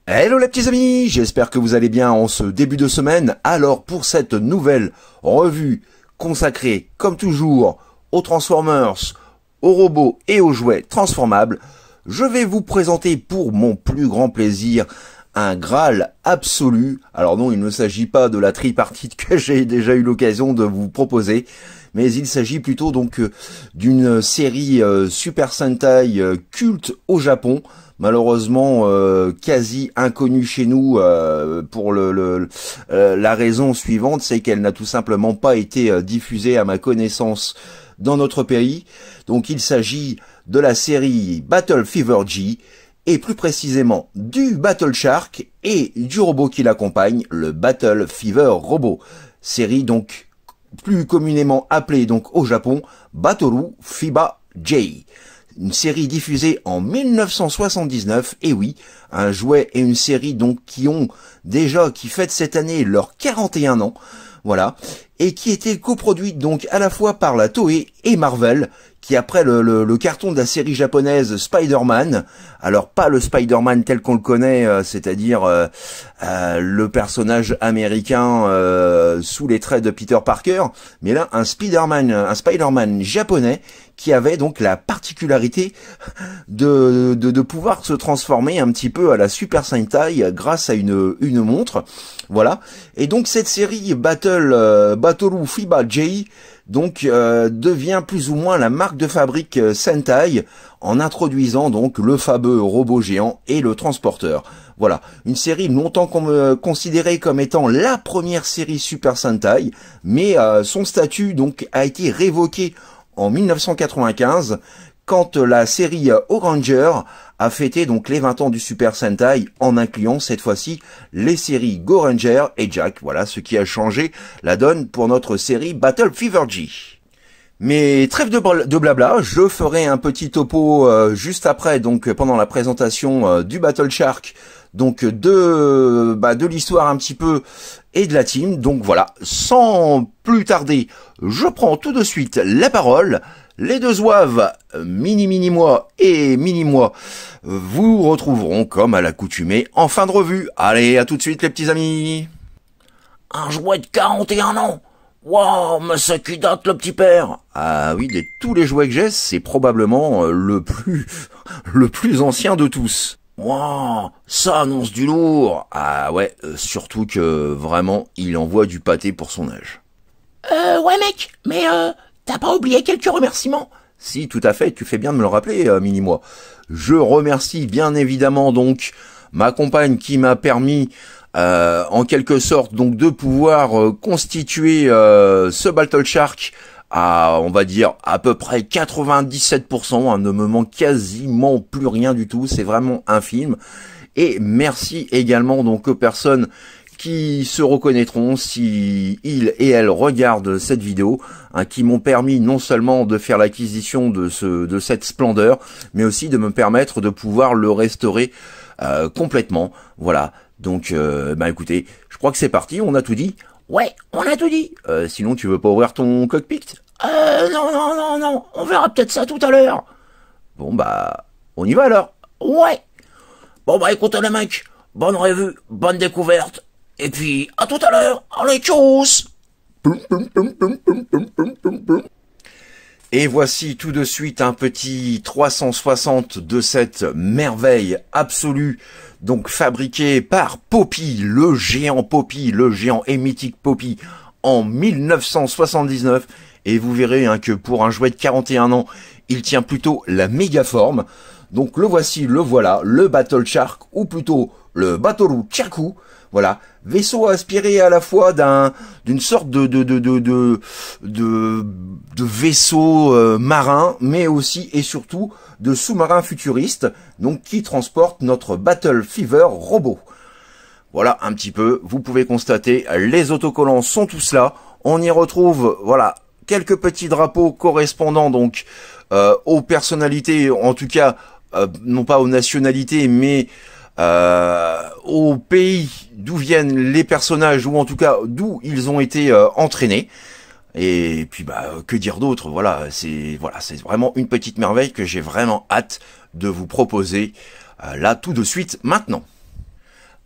Hello les petits amis, j'espère que vous allez bien en ce début de semaine. Alors pour cette nouvelle revue consacrée comme toujours aux Transformers, aux robots et aux jouets transformables, je vais vous présenter pour mon plus grand plaisir un Graal absolu. Alors non, il ne s'agit pas de la tripartite que j'ai déjà eu l'occasion de vous proposer, mais il s'agit plutôt donc d'une série Super Sentai culte au Japon, malheureusement quasi inconnue chez nous pour la raison suivante, c'est qu'elle n'a tout simplement pas été diffusée à ma connaissance dans notre pays. Donc il s'agit de la série Battle Fever G, et plus précisément du Battle Shark et du robot qui l'accompagne, le Battle Fever Robot. Série donc plus communément appelée donc au Japon Batoru Fiba J. Une série diffusée en 1979, et oui, un jouet et une série donc qui fêtent cette année leurs 41 ans, voilà, et qui était coproduite donc à la fois par la Toei et Marvel, qui après le carton de la série japonaise Spider-Man, alors pas le Spider-Man tel qu'on le connaît, c'est-à-dire le personnage américain sous les traits de Peter Parker, mais là un Spider-Man japonais qui avait donc la particularité de pouvoir se transformer un petit peu à la Super Sentai grâce à une montre, voilà. Et donc cette série Batoru Fiba J donc devient plus ou moins la marque de fabrique Sentai en introduisant donc le fameux robot géant et le transporteur. Voilà, une série longtemps considérée comme étant la première série Super Sentai, mais son statut donc a été révoqué en 1995 quand la série Oranger a fêté donc les 20 ans du Super Sentai en incluant cette fois-ci les séries Goranger et Jack. Voilà ce qui a changé la donne pour notre série Battle Fever G. Mais trêve de blabla, je ferai un petit topo juste après, donc pendant la présentation du Battle Shark, donc de l'histoire un petit peu et de la team. Donc voilà, sans plus tarder, je prends tout de suite la parole. Les deux zouaves, Mini-Moi et Mini-Moi, vous retrouveront comme à l'accoutumée en fin de revue. Allez, à tout de suite les petits amis. Un jouet de 41 ans. Waouh, mais c'est qui date le petit père? Ah oui, de tous les jouets que j'ai, c'est probablement le plus ancien de tous. Waouh, ça annonce du lourd. Ah ouais, surtout que vraiment, il envoie du pâté pour son âge. Ouais mec, mais t'as pas oublié quelques remerciements? Si, tout à fait, tu fais bien de me le rappeler, Mini-Moi. Je remercie bien évidemment donc ma compagne qui m'a permis en quelque sorte donc de pouvoir constituer ce Battle Shark à, on va dire, à peu près 97%, ne me manque quasiment plus rien du tout, c'est vraiment infime. Et merci également donc aux personnes qui se reconnaîtront si ils et elles regardent cette vidéo, qui m'ont permis non seulement de faire l'acquisition de cette splendeur, mais aussi de me permettre de pouvoir le restaurer complètement. Voilà, donc écoutez, je crois que c'est parti, on a tout dit. Ouais, on a tout dit. Sinon tu veux pas ouvrir ton cockpit? Non, on verra peut-être ça tout à l'heure. Bon bah, on y va alors. Ouais. Bon bah écoute les mecs, bonne revue, bonne découverte. Et puis, à tout à l'heure. Allez, tchuss. Et voici tout de suite un petit 360 de cette merveille absolue, donc fabriqué par Poppy, le géant et mythique Poppy, en 1979. Et vous verrez que pour un jouet de 41 ans, il tient plutôt la méga forme. Donc le voilà, le Battle Shark, ou plutôt le Batoru Chaku. Voilà, vaisseau aspiré à la fois d'une sorte de vaisseau marin, mais aussi et surtout de sous-marin futuriste, donc qui transporte notre Battle Fever robot. Voilà un petit peu, vous pouvez constater, les autocollants sont tous là. On y retrouve, voilà, quelques petits drapeaux correspondant donc aux personnalités, en tout cas, non pas aux nationalités, mais au pays d'où viennent les personnages, ou en tout cas d'où ils ont été entraînés. Et puis que dire d'autre, voilà, c'est vraiment une petite merveille que j'ai vraiment hâte de vous proposer là tout de suite maintenant.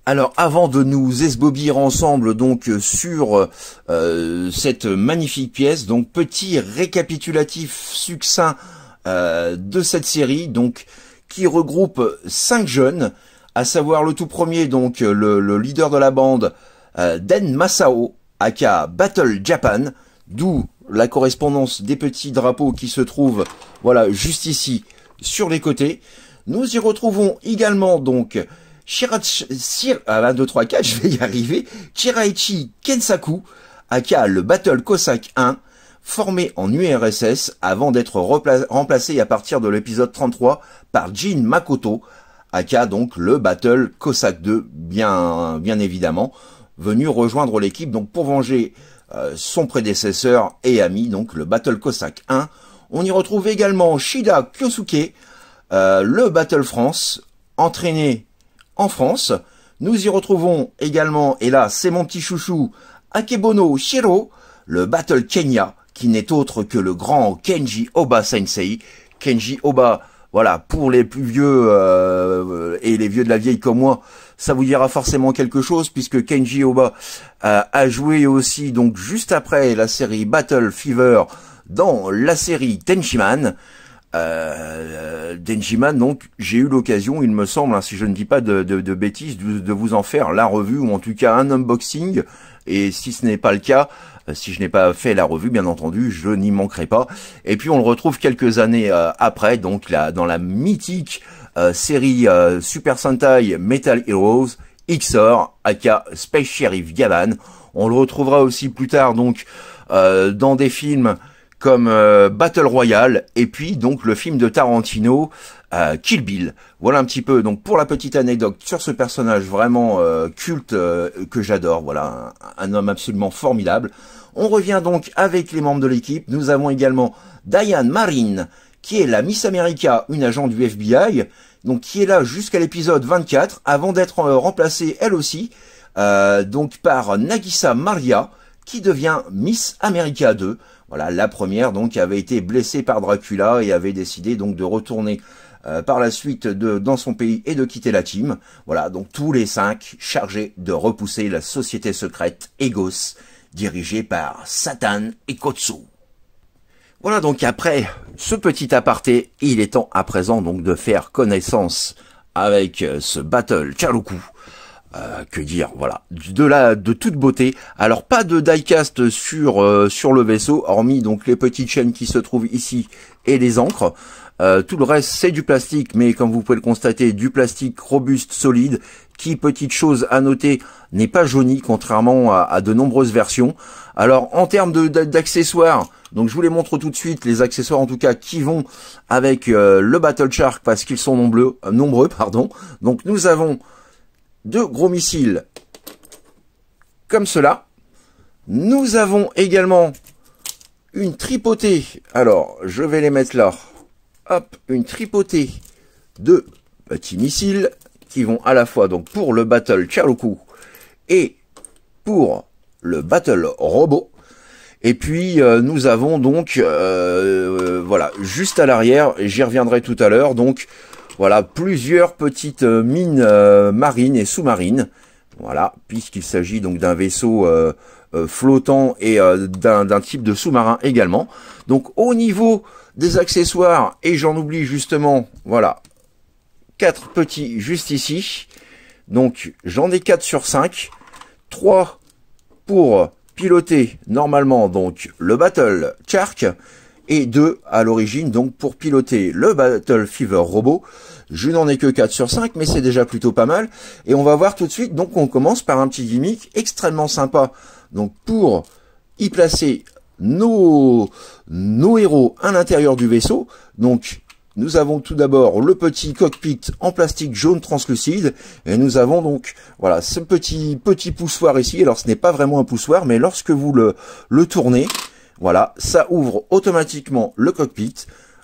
Alors avant de nous esbobir ensemble donc sur cette magnifique pièce, donc petit récapitulatif succinct de cette série, donc qui regroupe 5 jeunes, à savoir le tout premier donc le leader de la bande, Den Masao, aka Battle Japan, d'où la correspondance des petits drapeaux qui se trouvent voilà juste ici sur les côtés. Nous y retrouvons également donc 1, 2, 3, 4, je vais y arriver. Chiraichi Kensaku, aka le Battle Cossack 1, formé en URSS avant d'être remplacé à partir de l'épisode 33 par Jin Makoto, aka donc le Battle Cossack 2, bien évidemment, venu rejoindre l'équipe donc pour venger son prédécesseur et ami, donc le Battle Cossack 1. On y retrouve également Shida Kyosuke, le Battle France, entraîné en France. Nous y retrouvons également, et là c'est mon petit chouchou, Akebono Shiro, le Battle Kenya, qui n'est autre que le grand Kenji Oba Sensei. Kenji Oba, voilà, pour les plus vieux et les vieux de la vieille comme moi, ça vous dira forcément quelque chose, puisque Kenji Oba a joué aussi, donc juste après la série Battle Fever, dans la série Tenchiman. Denjiman, donc j'ai eu l'occasion, il me semble, hein, si je ne dis pas de bêtises, de vous en faire la revue, ou en tout cas un unboxing, et si ce n'est pas le cas, si je n'ai pas fait la revue, bien entendu, je n'y manquerai pas. Et puis on le retrouve quelques années après, donc là, dans la mythique série Super Sentai Metal Heroes, XOR, aka Space Sheriff Gavan. On le retrouvera aussi plus tard, donc, dans des films comme Battle Royale, et puis donc le film de Tarantino, Kill Bill. Voilà un petit peu donc pour la petite anecdote sur ce personnage vraiment culte que j'adore. Voilà, un homme absolument formidable. On revient donc avec les membres de l'équipe. Nous avons également Diane Marine, qui est la Miss America, une agent du FBI, donc qui est là jusqu'à l'épisode 24, avant d'être remplacée elle aussi, donc par Nagisa Maria, qui devient Miss America 2. Voilà, la première donc avait été blessée par Dracula et avait décidé donc de retourner par la suite dans son pays et de quitter la team. Voilà, donc tous les 5 chargés de repousser la société secrète Egos, dirigée par Satan Ekotsu. Voilà, donc après ce petit aparté, il est temps à présent donc de faire connaissance avec ce Battle Charuku. Que dire, voilà, de toute beauté. Alors pas de diecast sur le vaisseau, hormis donc les petites chaînes qui se trouvent ici et les ancres. Tout le reste c'est du plastique, mais comme vous pouvez le constater, du plastique robuste, solide, qui, petite chose à noter, n'est pas jauni, contrairement à de nombreuses versions. Alors en termes d'accessoires, donc je vous les montre tout de suite, les accessoires en tout cas qui vont avec le Battle Shark, parce qu'ils sont nombreux, pardon. Donc nous avons 2 gros missiles comme cela. Nous avons également une tripotée. Alors, je vais les mettre là. Hop, une tripotée de petits missiles qui vont à la fois donc pour le Battle Charuku et pour le Battle Robot. Et puis nous avons donc voilà, juste à l'arrière, j'y reviendrai tout à l'heure, donc voilà, plusieurs petites mines marines et sous-marines. Voilà, puisqu'il s'agit donc d'un vaisseau flottant et d'un type de sous-marin également. Donc au niveau des accessoires, et j'en oublie justement, voilà, 4 petits juste ici. Donc j'en ai 4 sur 5. 3 pour piloter normalement donc le Battle Shark. Et 2 à l'origine donc pour piloter le Battle Fever Robot. Je n'en ai que 4 sur 5, mais c'est déjà plutôt pas mal. Et on va voir tout de suite, donc on commence par un petit gimmick extrêmement sympa. Donc pour y placer nos héros à l'intérieur du vaisseau, donc nous avons tout d'abord le petit cockpit en plastique jaune translucide, et nous avons donc voilà ce petit poussoir ici. Alors ce n'est pas vraiment un poussoir, mais lorsque vous le tournez, voilà, ça ouvre automatiquement le cockpit.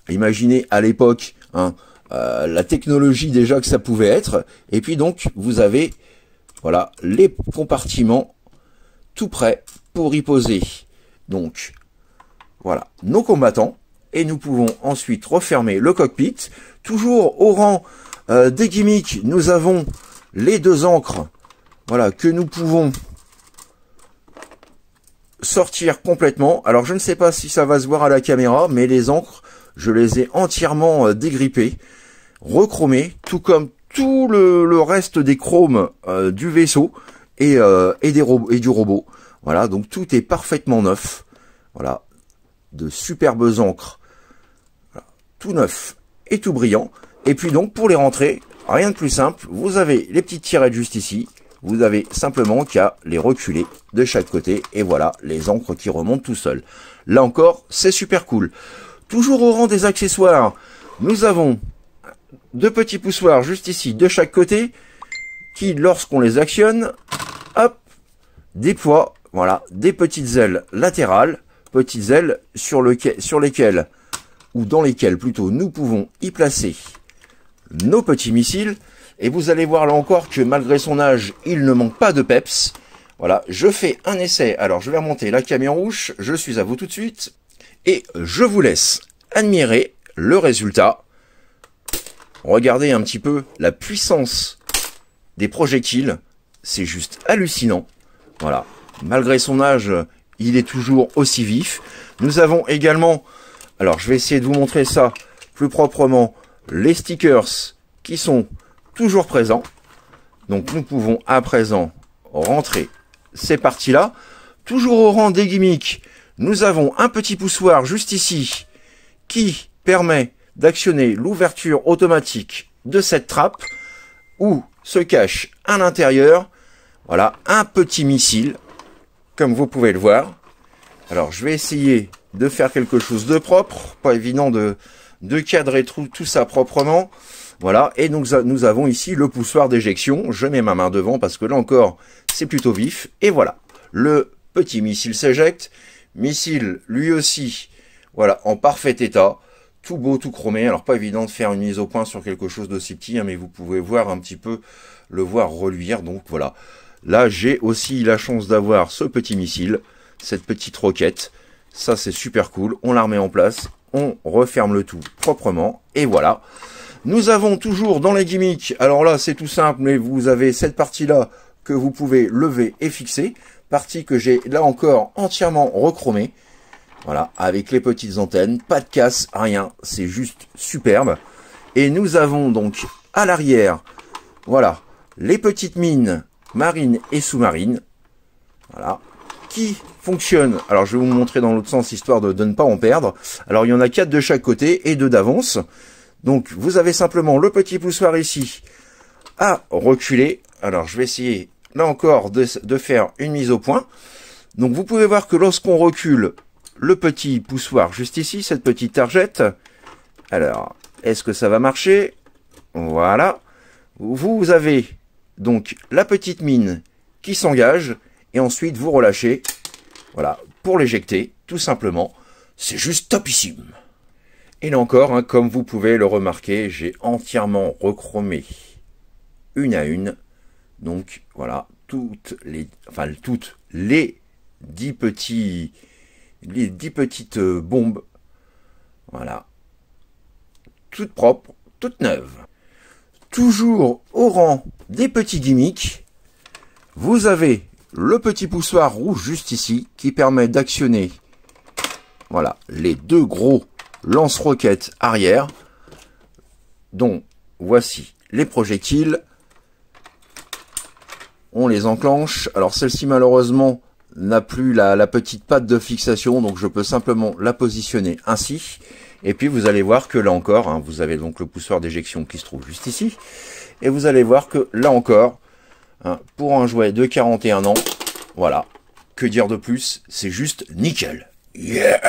Imaginez à l'époque hein, la technologie déjà que ça pouvait être. Et puis donc vous avez voilà les compartiments tout prêts pour y poser. Donc voilà nos combattants. Et nous pouvons ensuite refermer le cockpit. Toujours au rang des gimmicks, nous avons les 2 ancres voilà, que nous pouvons sortir complètement. Alors je ne sais pas si ça va se voir à la caméra, mais les encres, je les ai entièrement dégrippées, rechromées, tout comme tout le reste des chromes du vaisseau et du robot. Voilà, donc tout est parfaitement neuf. Voilà, de superbes encres, voilà, tout neuf et tout brillant. Et puis donc pour les rentrer, rien de plus simple, vous avez les petites tirettes juste ici. Vous avez simplement qu'à les reculer de chaque côté. Et voilà, les encres qui remontent tout seuls. Là encore, c'est super cool. Toujours au rang des accessoires, nous avons deux petits poussoirs juste ici, de chaque côté, qui, lorsqu'on les actionne, hop, déploient, voilà, des petites ailes latérales, petites ailes sur lesquelles, ou dans lesquelles plutôt, nous pouvons y placer nos petits missiles. Et vous allez voir là encore que malgré son âge, il ne manque pas de peps. Voilà, je fais un essai. Alors je vais remonter la caméra rouge, je suis à vous tout de suite. Et je vous laisse admirer le résultat. Regardez un petit peu la puissance des projectiles. C'est juste hallucinant. Voilà, malgré son âge, il est toujours aussi vif. Nous avons également, alors je vais essayer de vous montrer ça plus proprement, les stickers qui sont toujours présent. Donc nous pouvons à présent rentrer ces parties-là. Toujours au rang des gimmicks, nous avons un petit poussoir juste ici qui permet d'actionner l'ouverture automatique de cette trappe où se cache à l'intérieur, voilà, un petit missile, comme vous pouvez le voir. Alors je vais essayer de faire quelque chose de propre, pas évident de cadrer tout ça proprement. Voilà, et donc nous avons ici le poussoir d'éjection. Je mets ma main devant parce que là encore, c'est plutôt vif. Et voilà, le petit missile s'éjecte. Missile, lui aussi, voilà, en parfait état. Tout beau, tout chromé. Alors, pas évident de faire une mise au point sur quelque chose d'aussi petit, hein, mais vous pouvez voir un petit peu, le voir reluire. Donc voilà, là, j'ai aussi la chance d'avoir ce petit missile, cette petite roquette. Ça, c'est super cool. On la remet en place. On referme le tout proprement. Et voilà. Nous avons toujours dans les gimmicks, alors là c'est tout simple, mais vous avez cette partie-là que vous pouvez lever et fixer. Partie que j'ai là encore entièrement rechromée. Voilà, avec les petites antennes, pas de casse, rien, c'est juste superbe. Et nous avons donc à l'arrière, voilà, les petites mines marines et sous-marines. Voilà, qui fonctionnent. Alors je vais vous montrer dans l'autre sens, histoire de ne pas en perdre. Alors il y en a 4 de chaque côté et 2 d'avance. Donc, vous avez simplement le petit poussoir ici à reculer. Alors, je vais essayer, là encore, de faire une mise au point. Donc, vous pouvez voir que lorsqu'on recule le petit poussoir juste ici, cette petite targette, alors, est-ce que ça va marcher? Voilà. Vous avez donc la petite mine qui s'engage et ensuite vous relâchez, voilà, pour l'éjecter, tout simplement. C'est juste topissime. Et là encore, hein, comme vous pouvez le remarquer, j'ai entièrement rechromé une à une. Donc voilà, toutes les 10 petites bombes. Voilà. Toutes propres, toutes neuves. Toujours au rang des petits gimmicks, vous avez le petit poussoir rouge juste ici qui permet d'actionner, voilà, les 2 gros lance-roquettes arrière, dont voici les projectiles. On les enclenche. Alors celle-ci malheureusement n'a plus la petite patte de fixation, donc je peux simplement la positionner ainsi. Et puis vous allez voir que là encore, hein, vous avez donc le poussoir d'éjection qui se trouve juste ici. Et vous allez voir que là encore, hein, pour un jouet de 41 ans, voilà, que dire de plus, c'est juste nickel. Yeah!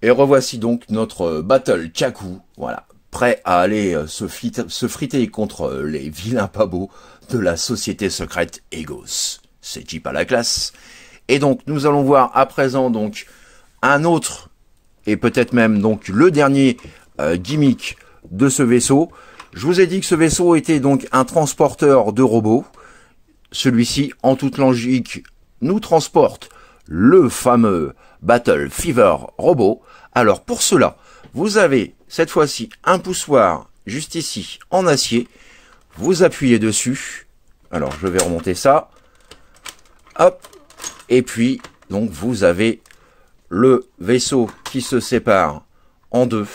Et revoici donc notre Battle Jakku, voilà, prêt à aller se friter contre les vilains pas beaux de la société secrète Egos. C'est Jeep à la classe. Et donc nous allons voir à présent donc un autre, et peut-être même donc le dernier gimmick de ce vaisseau. Je vous ai dit que ce vaisseau était donc un transporteur de robots. Celui-ci, en toute logique, nous transporte le fameux Battle Fever robot. Alors pour cela, vous avez cette fois-ci un poussoir juste ici en acier. Vous appuyez dessus. Alors, je vais remonter ça. Hop. Et puis, donc, vous avez le vaisseau qui se sépare en deux,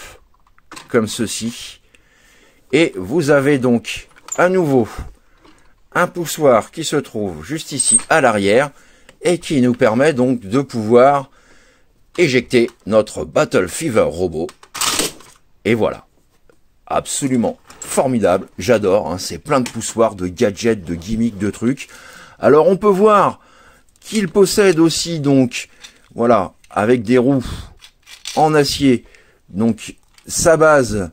comme ceci. Et vous avez donc, à nouveau, un poussoir qui se trouve juste ici à l'arrière et qui nous permet donc de pouvoir éjecter notre Battle Fever robot. Et voilà. Absolument formidable. J'adore. Hein, c'est plein de poussoirs, de gadgets, de gimmicks, de trucs. Alors, on peut voir qu'il possède aussi, donc, voilà, avec des roues en acier, donc, sa base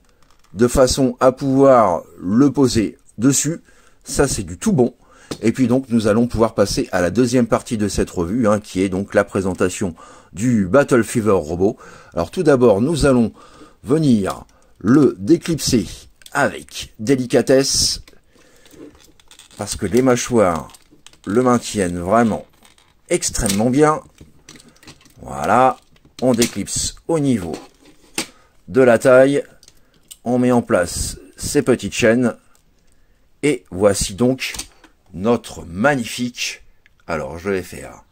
de façon à pouvoir le poser dessus. Ça, c'est du tout bon. Et puis donc, nous allons pouvoir passer à la deuxième partie de cette revue, hein, qui est donc la présentation du Battle Fever robot. Alors tout d'abord, nous allons venir le déclipser avec délicatesse, parce que les mâchoires le maintiennent vraiment extrêmement bien. Voilà, on déclipse au niveau de la taille. On met en place ces petites chaînes. Et voici donc notre magnifique... Alors, je vais faire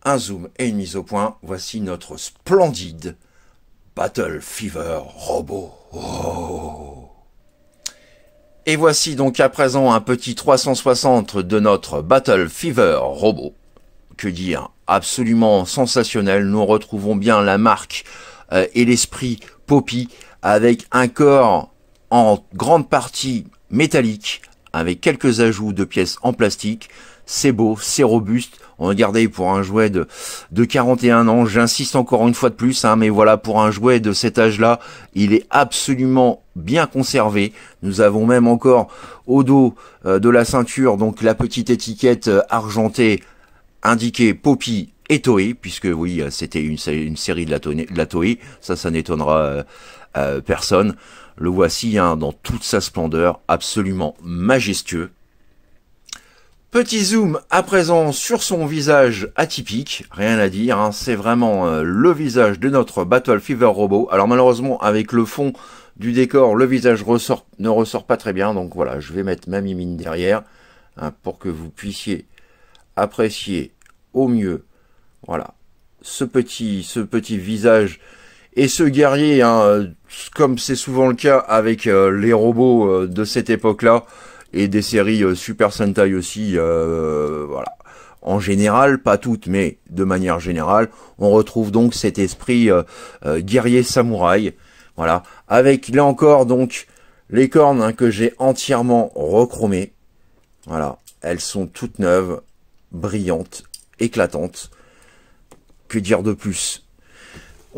un zoom et une mise au point. Voici notre splendide Battle Fever robot. Oh. Et voici donc à présent un petit 360 de notre Battle Fever robot. Que dire? Absolument sensationnel. Nous retrouvons bien la marque et l'esprit Poppy, avec un corps en grande partie métallique, avec quelques ajouts de pièces en plastique. C'est beau, c'est robuste. Regardez, pour un jouet de 41 ans, j'insiste encore une fois de plus, hein, mais voilà, pour un jouet de cet âge-là, il est absolument bien conservé. Nous avons même encore au dos de la ceinture, donc la petite étiquette argentée indiquée Poppy et Toei, puisque oui, c'était une série de la Toei, ça n'étonnera personne. Le voici, hein, dans toute sa splendeur, absolument majestueux. Petit zoom à présent sur son visage atypique, rien à dire, hein, c'est vraiment le visage de notre Battle Fever robot. Alors malheureusement, avec le fond du décor, le visage ne ressort pas très bien, donc voilà, je vais mettre ma mimine derrière, hein, pour que vous puissiez apprécier au mieux, voilà, ce petit visage. Et ce guerrier, hein, comme c'est souvent le cas avec les robots de cette époque-là, et des séries Super Sentai aussi, voilà. En général, pas toutes, mais de manière générale, on retrouve donc cet esprit guerrier samouraï, voilà. Avec, là encore, donc, les cornes, hein, que j'ai entièrement rechromées, voilà. Elles sont toutes neuves, brillantes, éclatantes. Que dire de plus?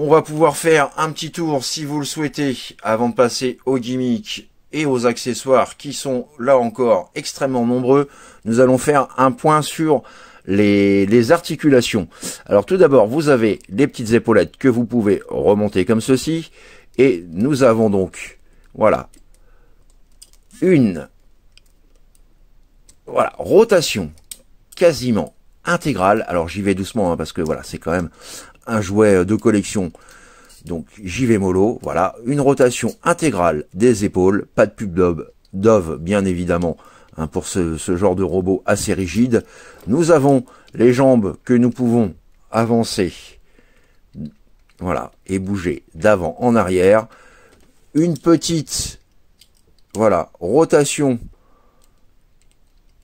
On va pouvoir faire un petit tour, si vous le souhaitez, avant de passer aux gimmicks et aux accessoires qui sont là encore extrêmement nombreux. Nous allons faire un point sur les articulations. Alors tout d'abord, vous avez les petites épaulettes que vous pouvez remonter comme ceci. Et nous avons donc, voilà, une rotation quasiment intégrale. Alors j'y vais doucement, hein, parce que voilà, c'est quand même un jouet de collection, donc j'y vais mollo. Voilà, une rotation intégrale des épaules, pas de pub Dove bien évidemment, hein, pour ce genre de robot assez rigide. Nous avons les jambes que nous pouvons avancer, voilà, et bouger d'avant en arrière. Une petite, voilà, rotation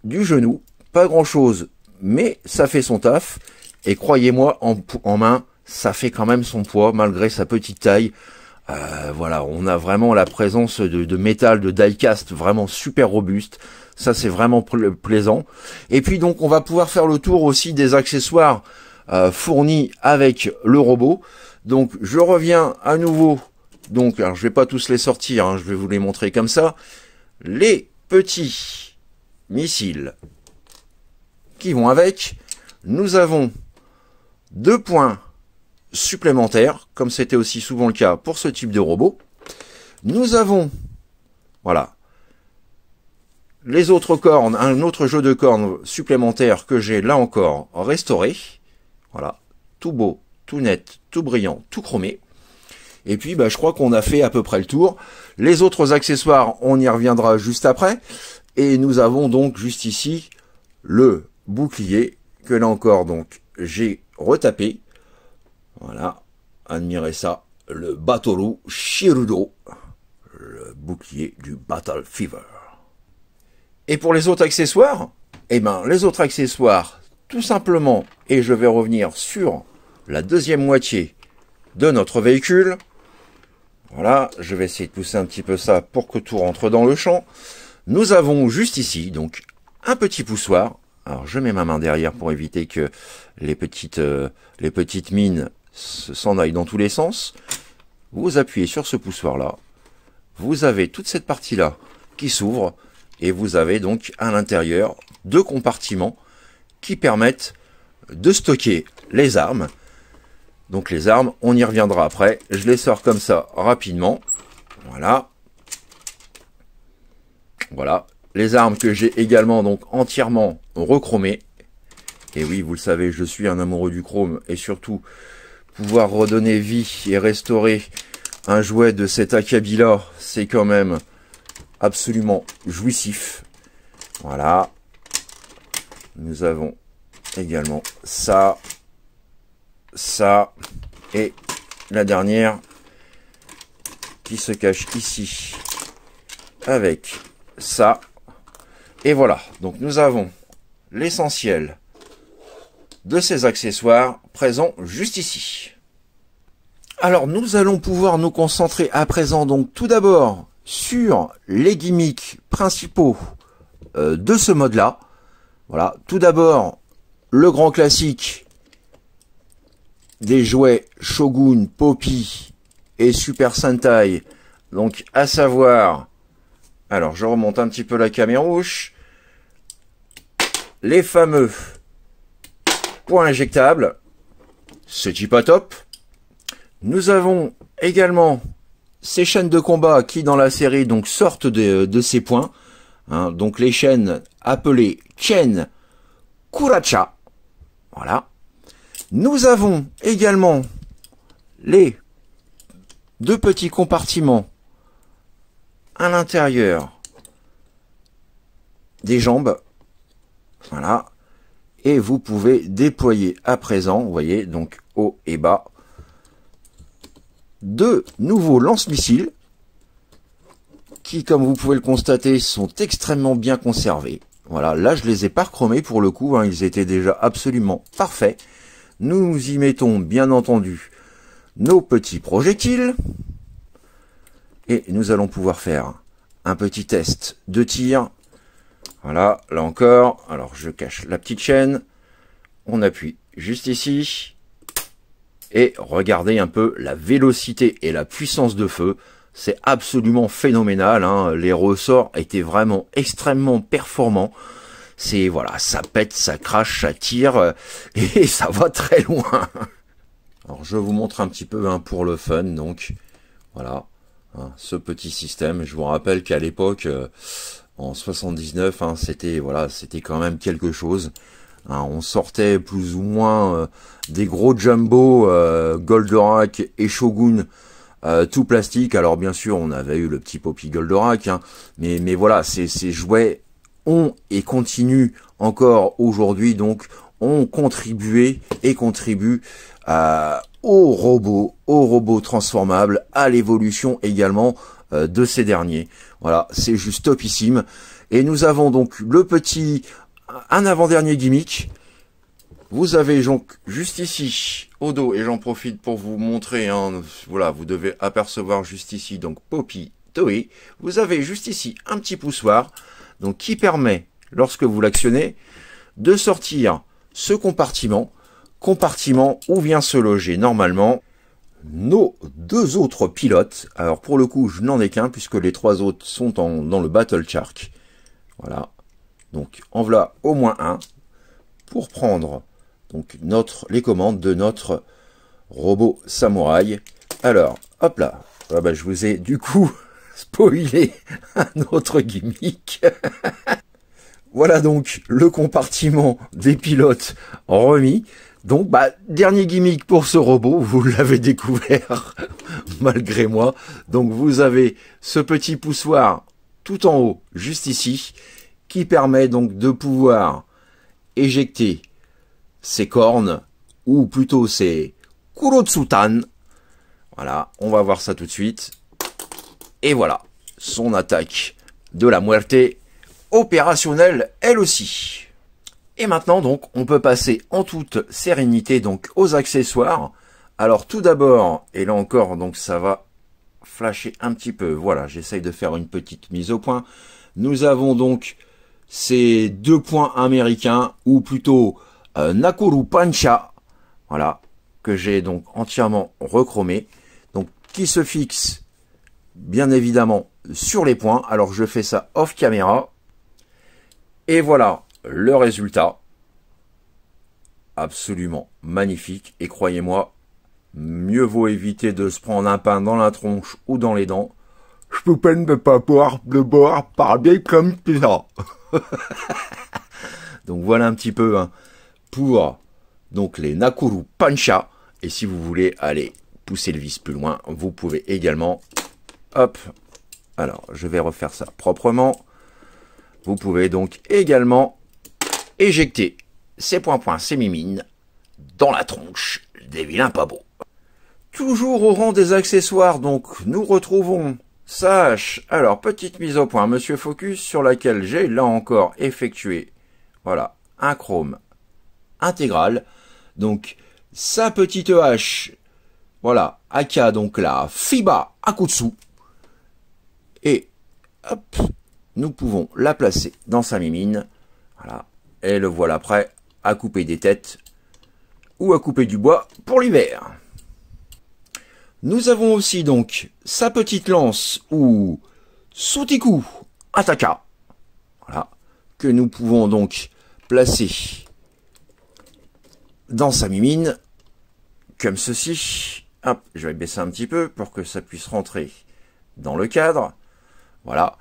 du genou, pas grand chose, mais ça fait son taf. Et croyez-moi, en main, ça fait quand même son poids, malgré sa petite taille. Voilà, on a vraiment la présence de métal, de die-cast vraiment super robuste. Ça, c'est vraiment plaisant. Et puis donc, on va pouvoir faire le tour aussi des accessoires fournis avec le robot. Donc, je reviens à nouveau. Donc, alors, je vais pas tous les sortir, hein, je vais vous les montrer comme ça. Les petits missiles qui vont avec. Nous avons 2 points supplémentaires, comme c'était aussi souvent le cas pour ce type de robot. Nous avons, voilà, les autres cornes, un autre jeu de cornes supplémentaires que j'ai là encore restauré. Voilà, tout beau, tout net, tout brillant, tout chromé. Et puis, bah, je crois qu'on a fait à peu près le tour. Les autres accessoires, on y reviendra juste après. Et nous avons donc juste ici le bouclier que là encore donc j'ai retapé. Voilà, admirez ça, le Batoru Shirudo, le bouclier du Battle Fever. Et pour les autres accessoires, eh ben les autres accessoires, tout simplement, et je vais revenir sur la deuxième moitié de notre véhicule. Voilà, je vais essayer de pousser un petit peu ça pour que tout rentre dans le champ. Nous avons juste ici donc un petit poussoir. Alors je mets ma main derrière pour éviter que les petites mines s'en aillent dans tous les sens. Vous appuyez sur ce poussoir là. Vous avez toute cette partie là qui s'ouvre et vous avez donc à l'intérieur deux compartiments qui permettent de stocker les armes. Donc les armes, on y reviendra après. Je les sors comme ça rapidement. Voilà. Voilà. Les armes que j'ai également donc entièrement rechromées. Et oui, vous le savez, je suis un amoureux du chrome. Et surtout, pouvoir redonner vie et restaurer un jouet de cet acabit-là, c'est quand même absolument jouissif. Voilà. Nous avons également ça. Ça. Et la dernière qui se cache ici avec ça. Et voilà, donc nous avons l'essentiel de ces accessoires présents juste ici. Alors nous allons pouvoir nous concentrer à présent donc tout d'abord sur les gimmicks principaux de ce mode-là. Voilà, tout d'abord le grand classique des jouets Shogun, Poppy et Super Sentai. Donc à savoir, alors je remonte un petit peu la camérouche, les fameux points injectables, c'est pas top. Nous avons également ces chaînes de combat qui dans la série donc sortent de ces points, hein, donc les chaînes appelées chaînes Kuracha. Voilà. Nous avons également les deux petits compartiments à l'intérieur des jambes. Voilà. Et vous pouvez déployer à présent, vous voyez, donc haut et bas, deux nouveaux lance-missiles qui, comme vous pouvez le constater, sont extrêmement bien conservés. Voilà, là je les ai pas rechromés pour le coup, hein, ils étaient déjà absolument parfaits. Nous y mettons bien entendu nos petits projectiles et nous allons pouvoir faire un petit test de tir. Voilà, là encore, alors je cache la petite chaîne, on appuie juste ici, et regardez un peu la vélocité et la puissance de feu, c'est absolument phénoménal, hein. Les ressorts étaient vraiment extrêmement performants, c'est voilà, ça pète, ça crache, ça tire, et ça va très loin. Alors je vous montre un petit peu hein, pour le fun, donc voilà, hein, ce petit système, je vous rappelle qu'à l'époque... en 79, hein, c'était voilà, c'était quand même quelque chose. Hein, on sortait plus ou moins des gros jumbo Goldorak et Shogun tout plastique. Alors bien sûr, on avait eu le petit Poppy Goldorak, hein, mais voilà, ces jouets ont et continuent encore aujourd'hui, donc ont contribué et contribuent aux robots transformables, à l'évolution également de ces derniers. Voilà, c'est juste topissime. Et nous avons donc un avant-dernier gimmick. Vous avez donc juste ici au dos, et j'en profite pour vous montrer, hein, voilà, vous devez apercevoir juste ici, donc Poppy Toei. Vous avez juste ici un petit poussoir, donc qui permet, lorsque vous l'actionnez, de sortir ce compartiment où vient se loger normalement nos deux autres pilotes. Alors pour le coup, je n'en ai qu'un puisque les trois autres sont dans le Battle Shark. Voilà. Donc en voilà au moins un pour prendre donc les commandes de notre robot samouraï. Alors, hop là. Ah bah, je vous ai du coup spoilé un autre gimmick. Voilà donc le compartiment des pilotes remis. Donc, bah, dernier gimmick pour ce robot, vous l'avez découvert, malgré moi. Donc, vous avez ce petit poussoir tout en haut, juste ici. qui permet donc de pouvoir éjecter ses cornes, ou plutôt ses Kurotsutan. Voilà, on va voir ça tout de suite. Et voilà, son attaque de la muerte opérationnelle elle aussi. Et maintenant donc, on peut passer en toute sérénité donc aux accessoires. Alors tout d'abord, et là encore donc ça va flasher un petit peu. Voilà, j'essaye de faire une petite mise au point. Nous avons donc ces 2 points américains, ou plutôt Nakuru Pancha, voilà, que j'ai donc entièrement rechromé, donc qui se fixe bien évidemment sur les points. Alors je fais ça off caméra, et voilà le résultat, absolument magnifique. Et croyez-moi, mieux vaut éviter de se prendre un pain dans la tronche ou dans les dents. Je peux pas ne pas boire le bord par bien comme ça. Donc voilà un petit peu hein, pour donc les Nakuru Pancha. Et si vous voulez aller pousser le vis plus loin, vous pouvez également, hop, alors je vais refaire ça proprement. Vous pouvez donc également éjecter ces points, ces mimines dans la tronche des vilains pas beaux. Toujours au rang des accessoires, donc nous retrouvons sa hache. Alors petite mise au point, Monsieur Focus, sur laquelle j'ai là encore effectué, voilà, un chrome intégral. Donc sa petite hache, voilà, aka donc la Fiba Akutsu. Et hop, nous pouvons la placer dans sa mimine. Voilà, et le voilà prêt à couper des têtes ou à couper du bois pour l'hiver. Nous avons aussi donc sa petite lance ou Sutiku Ataka, voilà, que nous pouvons donc placer dans sa mimine, comme ceci. Hop, je vais baisser un petit peu pour que ça puisse rentrer dans le cadre. Voilà.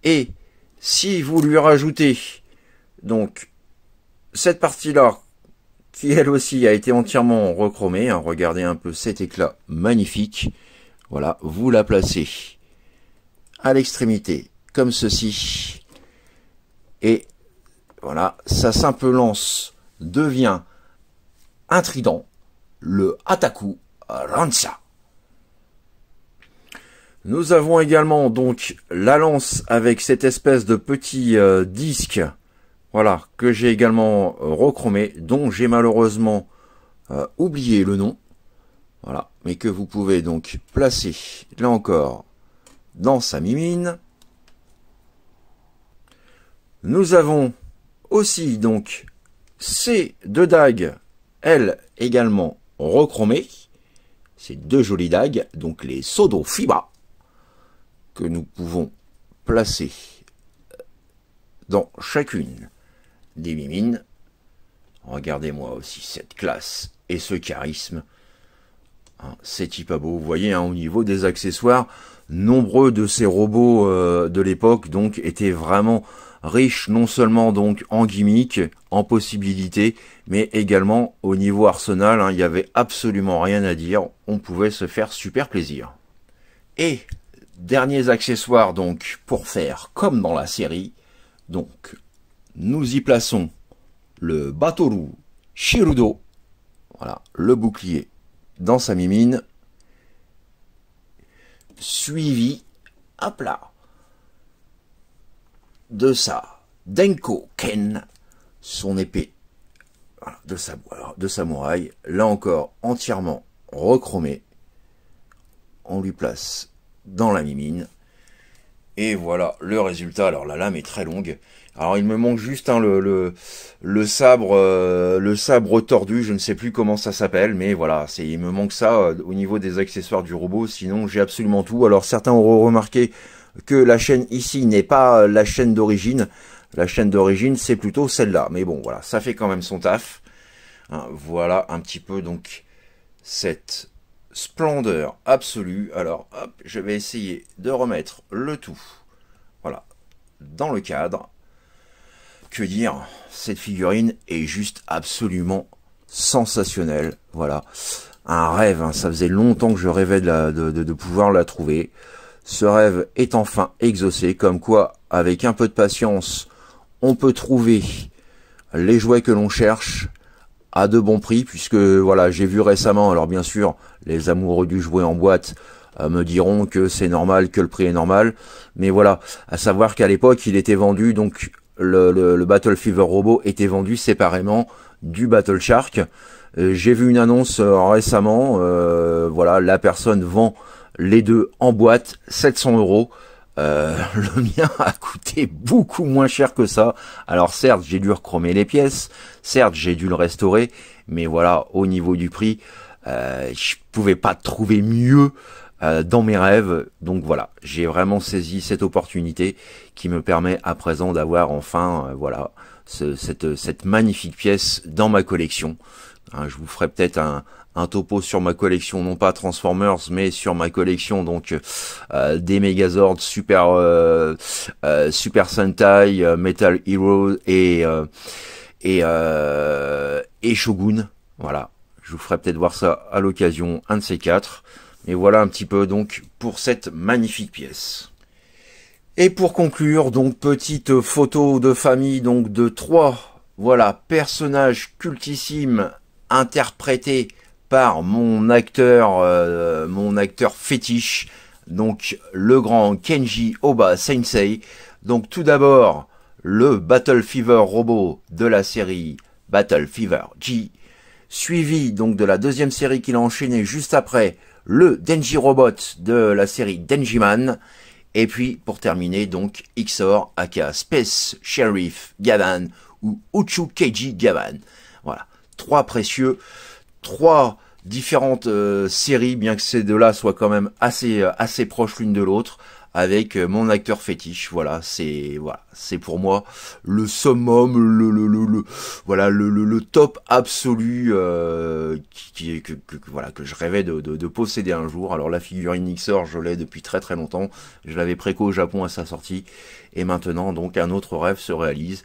Et si vous lui rajoutez donc cette partie-là, qui elle aussi a été entièrement rechromée, hein, regardez un peu cet éclat magnifique. Voilà, vous la placez à l'extrémité, comme ceci. Et voilà, sa simple lance devient un trident, le Ataku Ransa. Nous avons également donc la lance avec cette espèce de petit disque, voilà, que j'ai également rechromé, dont j'ai malheureusement oublié le nom, voilà, mais que vous pouvez donc placer, là encore, dans sa mimine. Nous avons aussi donc ces 2 dagues, elles également rechromées, ces 2 jolies dagues, donc les Sodo Fiba, que nous pouvons placer dans chacune des mimines. Regardez-moi aussi cette classe et ce charisme. Hein, c'est pas beau. Vous voyez, hein, au niveau des accessoires, nombreux de ces robots de l'époque donc étaient vraiment riches, non seulement donc en gimmicks, en possibilités, mais également au niveau arsenal. Hein, il n'y avait absolument rien à dire. On pouvait se faire super plaisir. Et derniers accessoires donc pour faire comme dans la série. Donc nous y plaçons le Batoru Shirudo, voilà, le bouclier dans sa mimine, suivi, hop là, de sa Denko Ken, son épée, voilà, de samouraï, là encore entièrement rechromée. On lui place dans la mimine. Et voilà le résultat. Alors la lame est très longue. Alors il me manque juste hein, le sabre tordu, je ne sais plus comment ça s'appelle, mais voilà, il me manque ça au niveau des accessoires du robot, sinon j'ai absolument tout. Alors certains auront remarqué que la chaîne ici n'est pas la chaîne d'origine. La chaîne d'origine c'est plutôt celle-là. Mais bon voilà, ça fait quand même son taf. Hein, voilà un petit peu donc cette splendeur absolue. Alors hop, je vais essayer de remettre le tout, voilà, dans le cadre. Que dire, cette figurine est juste absolument sensationnelle. Voilà, un rêve, hein. Ça faisait longtemps que je rêvais de pouvoir la trouver. Ce rêve est enfin exaucé, comme quoi, avec un peu de patience, on peut trouver les jouets que l'on cherche à de bons prix, puisque voilà, j'ai vu récemment, alors bien sûr, les amoureux du jouet en boîte me diront que c'est normal, que le prix est normal, mais voilà, à savoir qu'à l'époque, il était vendu, donc le Battle Fever Robot était vendu séparément du Battle Shark. J'ai vu une annonce récemment, voilà, la personne vend les deux en boîte, 700 €. Le mien a coûté beaucoup moins cher que ça. Alors certes, j'ai dû recromer les pièces, certes, j'ai dû le restaurer, mais voilà, au niveau du prix, je pouvais pas trouver mieux dans mes rêves. Donc voilà, j'ai vraiment saisi cette opportunité qui me permet à présent d'avoir enfin, voilà, cette magnifique pièce dans ma collection. Je vous ferai peut-être un topo sur ma collection, non pas Transformers, mais sur ma collection donc des Megazords, Super Sentai, Metal Hero et Shogun. Voilà, je vous ferai peut-être voir ça à l'occasion, un de ces quatre. Mais voilà un petit peu donc pour cette magnifique pièce. Et pour conclure, donc petite photo de famille donc de 3 voilà personnages cultissimes interprétés par mon acteur fétiche, donc le grand Kenji Oba Sensei. Donc tout d'abord le Battle Fever Robot de la série Battle Fever G, suivi donc de la deuxième série qu'il a enchaîné juste après, le Denji Robot de la série Denjiman, et puis pour terminer donc Xor aka Space Sheriff Gavan ou Uchu Keiji Gavan. Voilà, 3 précieux, 3 différentes séries, bien que ces deux-là soient quand même assez proches l'une de l'autre, avec mon acteur fétiche. Voilà, c'est pour moi le summum, le top absolu que je rêvais de posséder un jour. Alors la figurine Xor, je l'ai depuis très très longtemps. Je l'avais préco au Japon à sa sortie, et maintenant donc un autre rêve se réalise.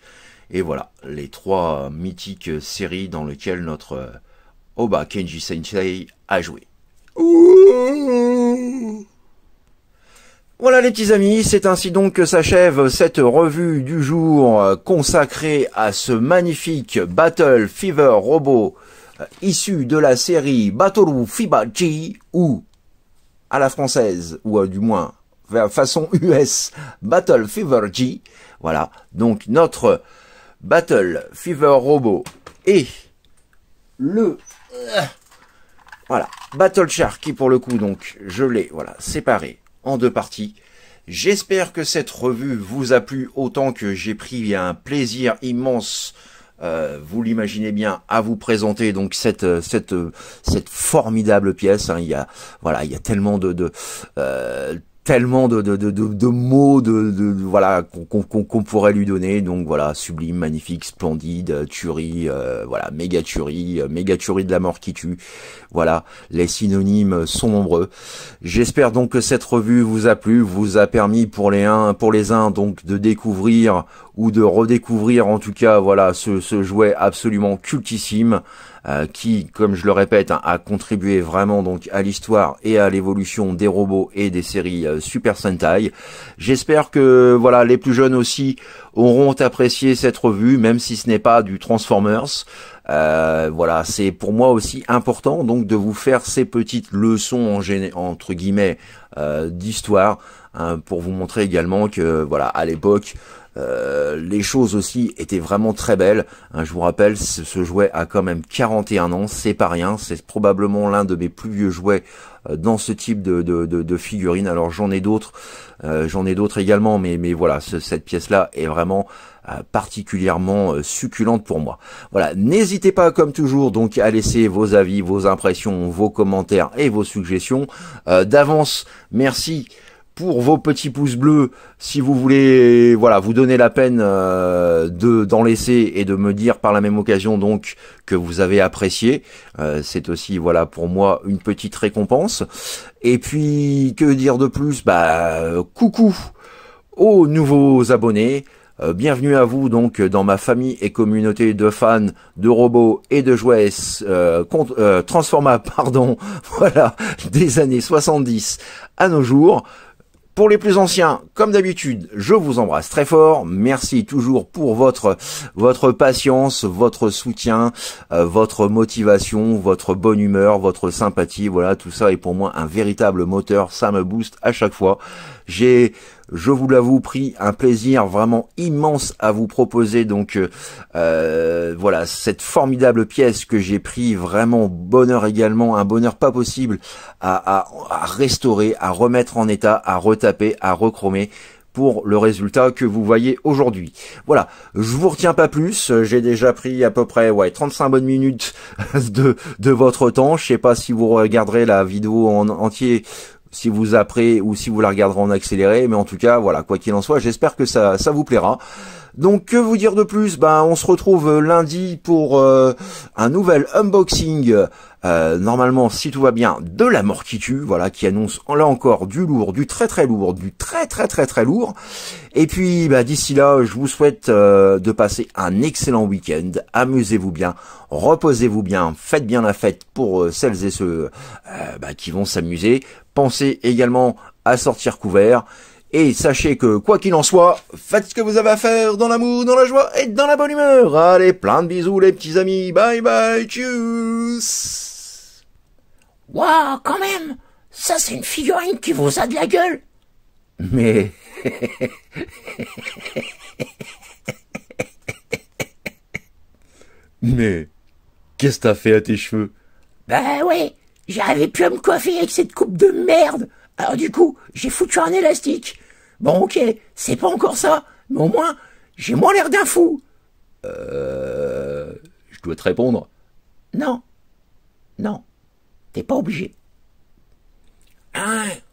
Et voilà, les 3 mythiques séries dans lesquelles notre Oba Kenji Sensei a joué. Voilà les petits amis, c'est ainsi donc que s'achève cette revue du jour consacrée à ce magnifique Battle Fever Robot issu de la série Battle Fever G, ou à la française, ou du moins façon US, Battle Fever G. Voilà, donc notre Battle Fever Robot et le voilà Battle Shark qui pour le coup donc je l'ai voilà séparé en 2 parties. J'espère que cette revue vous a plu autant que j'ai pris un plaisir immense, vous l'imaginez bien, à vous présenter donc cette formidable pièce. Il y a tellement tellement de mots voilà qu'on pourrait lui donner. Donc voilà, sublime, magnifique, splendide, tuerie, voilà, méga tuerie de la mort qui tue. Voilà, les synonymes sont nombreux. J'espère donc que cette revue vous a plu, vous a permis pour les uns donc de découvrir ou de redécouvrir en tout cas voilà ce jouet absolument cultissime. Qui, comme je le répète, a contribué vraiment donc à l'histoire et à l'évolution des robots et des séries Super Sentai. J'espère que voilà les plus jeunes aussi auront apprécié cette revue, même si ce n'est pas du Transformers. Voilà, c'est pour moi aussi important donc de vous faire ces petites leçons entre guillemets d'histoire, pour vous montrer également que voilà à l'époque les choses aussi étaient vraiment très belles. Je vous rappelle, ce jouet a quand même 41 ans, c'est pas rien, c'est probablement l'un de mes plus vieux jouets dans ce type de figurine. Alors j'en ai d'autres également, mais voilà, cette pièce-là est vraiment particulièrement succulente pour moi. Voilà, n'hésitez pas comme toujours donc à laisser vos avis, vos impressions, vos commentaires et vos suggestions. D'avance, merci pour vos petits pouces bleus, si vous voulez voilà vous donner la peine d'en laisser et de me dire par la même occasion donc que vous avez apprécié, c'est aussi voilà pour moi une petite récompense. Et puis que dire de plus, coucou aux nouveaux abonnés, bienvenue à vous donc dans ma famille et communauté de fans de robots et de jouets transformables voilà des années 70 à nos jours. Pour les plus anciens, comme d'habitude, je vous embrasse très fort. Merci toujours pour votre patience, votre soutien, votre motivation, votre bonne humeur, votre sympathie. Voilà, tout ça est pour moi un véritable moteur. Ça me booste à chaque fois. Je vous l'avoue, pris un plaisir vraiment immense à vous proposer donc voilà cette formidable pièce que j'ai pris, vraiment bonheur également, un bonheur pas possible à restaurer, à remettre en état, à retaper, à recromer pour le résultat que vous voyez aujourd'hui. Voilà, je vous retiens pas plus, j'ai déjà pris à peu près 35 bonnes minutes de votre temps. Je sais pas si vous regarderez la vidéo en entier, si vous après ou si vous la regarderez en accéléré, mais en tout cas voilà, quoi qu'il en soit, j'espère que ça vous plaira. Donc que vous dire de plus, on se retrouve lundi pour un nouvel unboxing, normalement si tout va bien, de la mort qui tue, voilà, qui annonce là encore du lourd, du très très lourd, du très très très très lourd. Et puis d'ici là, je vous souhaite de passer un excellent week-end, amusez-vous bien, reposez-vous bien, faites bien la fête pour celles et ceux qui vont s'amuser. Pensez également à sortir couvert. Et sachez que, quoi qu'il en soit, faites ce que vous avez à faire dans l'amour, dans la joie et dans la bonne humeur. Allez, plein de bisous les petits amis. Bye bye, tchuss. Waouh, quand même, ça c'est une figurine qui vous a de la gueule. Mais... Mais... Qu'est-ce que t'as fait à tes cheveux? Ouais, j'arrivais plus à me coiffer avec cette coupe de merde. Alors du coup, j'ai foutu un élastique. Bon, ok, c'est pas encore ça, mais au moins, j'ai moins l'air d'un fou. Je dois te répondre. Non, t'es pas obligé. Mais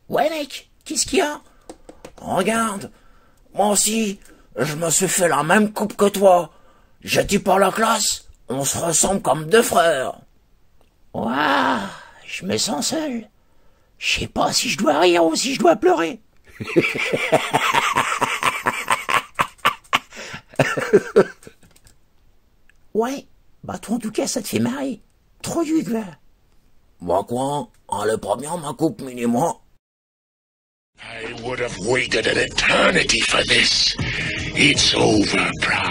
ouais mec, qu'est-ce qu'il y a? Regarde, moi aussi, je me suis fait la même coupe que toi. J'étais par la classe, on se ressemble comme deux frères. Waouh, je me sens seul. Je sais pas si je dois rire ou si je dois pleurer. Ouais, toi en tout cas ça te fait marrer. Trop du gars. Moi quoi, le premier ma coupe mini-moi. I would have waited an eternity for this. It's over, Prime.